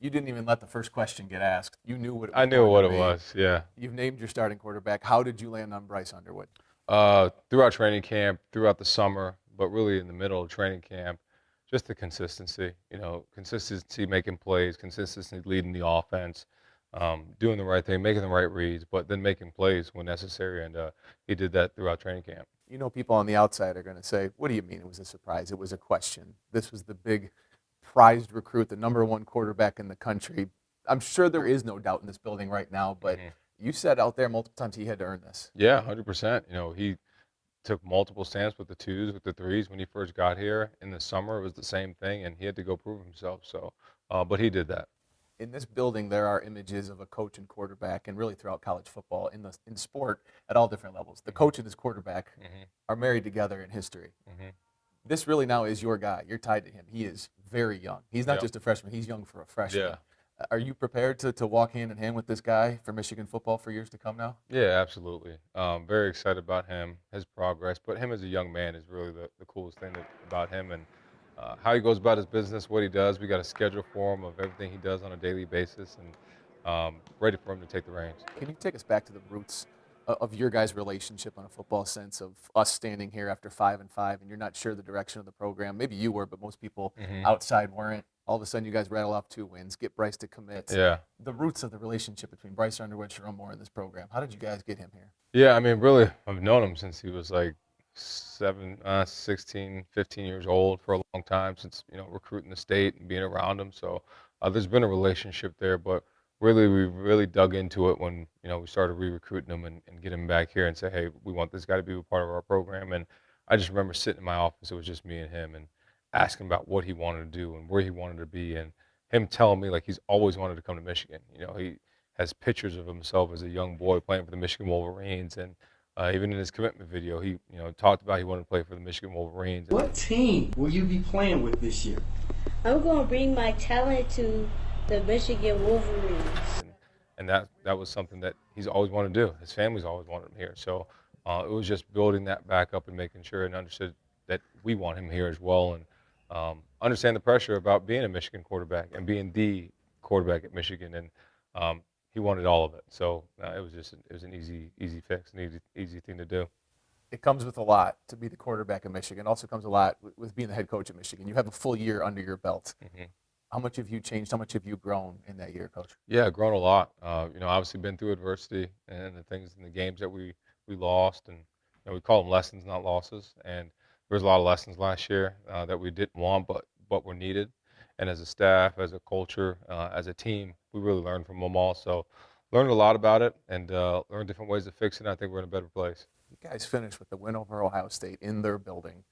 You didn't even let the first question get asked. You knew what it I was knew going to what it be. was. Yeah. You've named your starting quarterback. How did you land on Bryce Underwood? Throughout training camp, throughout the summer, but really in the middle of training camp, just the consistency. Consistency making plays, consistency leading the offense, doing the right thing, making the right reads, but then making plays when necessary. And he did that throughout training camp. People on the outside are going to say, what do you mean it was a surprise? It was a question. This was the big prized recruit, the number one quarterback in the country. I'm sure there is no doubt in this building right now, but you said out there multiple times he had to earn this. Yeah, 100%. He took multiple stamps with the twos, with the threes when he first got here. In the summer, it was the same thing, and he had to go prove himself. So, but he did that. In this building, there are images of a coach and quarterback, and really throughout college football, in sport at all different levels. The coach and his quarterback are married together in history. This really now is your guy. You're tied to him. He is very young. He's not just a freshman. He's young for a freshman. Yeah. Are you prepared to walk hand in hand with this guy for Michigan football for years to come now? Yeah, absolutely. Very excited about him, his progress. But him as a young man is really the coolest thing about him, and how he goes about his business, what he does. We got a schedule for him of everything he does on a daily basis, and ready for him to take the reins. Can you take us back to the roots of your guys' relationship on a football sense, of us standing here after 5-5 and you're not sure the direction of the program? Maybe you were, but most people outside weren't. All of a sudden, you guys rattle off 2 wins, get Bryce to commit. Yeah. The roots of the relationship between Bryce Underwood and Sherrone Moore in this program. How did you guys get him here? Yeah, I mean, really, I've known him since he was like 16, 15 years old for a long time, since, recruiting the state and being around him. So there's been a relationship there, but really, we really dug into it when, we started re-recruiting him and get him back here and say, hey, we want this guy to be a part of our program. And I just remember sitting in my office, it was just me and him, and asking about what he wanted to do and where he wanted to be, and him telling me like he's always wanted to come to Michigan. He has pictures of himself as a young boy playing for the Michigan Wolverines, and even in his commitment video, he talked about he wanted to play for the Michigan Wolverines. What team will you be playing with this year? I'm going to bring my talent to the Michigan Wolverines. And that was something that he's always wanted to do. His family's always wanted him here. So it was just building that back up and making sure and understood that we want him here as well, and understand the pressure about being a Michigan quarterback and being the quarterback at Michigan, and he wanted all of it. So it was an easy fix, an easy thing to do. It comes with a lot to be the quarterback of Michigan. Also comes a lot with being the head coach of Michigan. You have a full year under your belt. How much have you changed? How much have you grown in that year, Coach? Yeah, grown a lot. Obviously been through adversity and the things in the games that we lost, and we call them lessons, not losses. And there was a lot of lessons last year that we didn't want, but were needed. And as a staff, as a culture, as a team, we really learned from them all. So learned a lot about it, and learned different ways to fix it. And I think we're in a better place. You guys finished with the win over Ohio State in their building.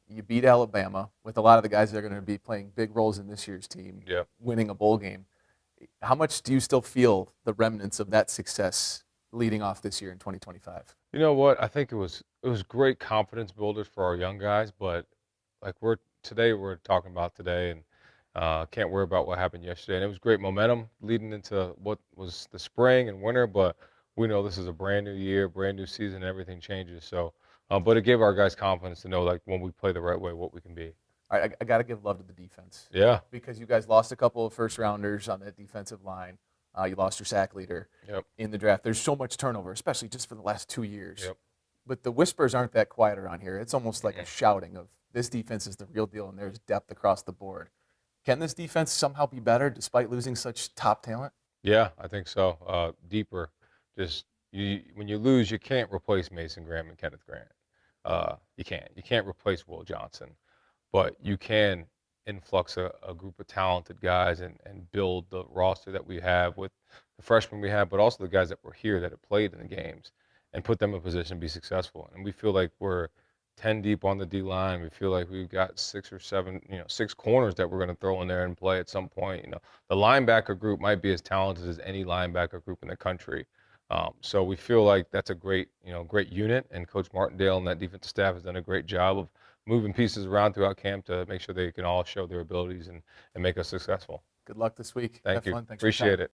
You beat Alabama with a lot of the guys that are going to be playing big roles in this year's team, winning a bowl game. How much do you still feel the remnants of that success leading off this year in 2025? You know what? I think it was great confidence builders for our young guys, but like we're talking about today, and can't worry about what happened yesterday. And it was great momentum leading into what was the spring and winter, but we know this is a brand new year, brand new season, and everything changes. So, but it gave our guys confidence to know, like, when we play the right way, what we can be. All right, I got to give love to the defense. Yeah. Because you guys lost a couple of first rounders on that defensive line. You lost your sack leader in the draft. There's so much turnover, especially just for the last 2 years. But the whispers aren't that quiet around here. It's almost like a shouting of, this defense is the real deal, and there's depth across the board. Can this defense somehow be better despite losing such top talent? Yeah, I think so. Deeper. Just when you lose, you can't replace Mason Graham and Kenneth Grant. You can't. You can't replace Will Johnson, but you can influx a group of talented guys and build the roster that we have with the freshmen we have, but also the guys that were here that have played in the games, and put them in a position to be successful. And we feel like we're 10 deep on the D line. We feel like we've got 6 or 7, 6 corners that we're going to throw in there and play at some point. The linebacker group might be as talented as any linebacker group in the country. So we feel like that's a great unit, and Coach Martindale and that defensive staff has done a great job of moving pieces around throughout camp to make sure they can all show their abilities and make us successful. Good luck this week. Thank Have you. fun. Thanks for your Appreciate time. it.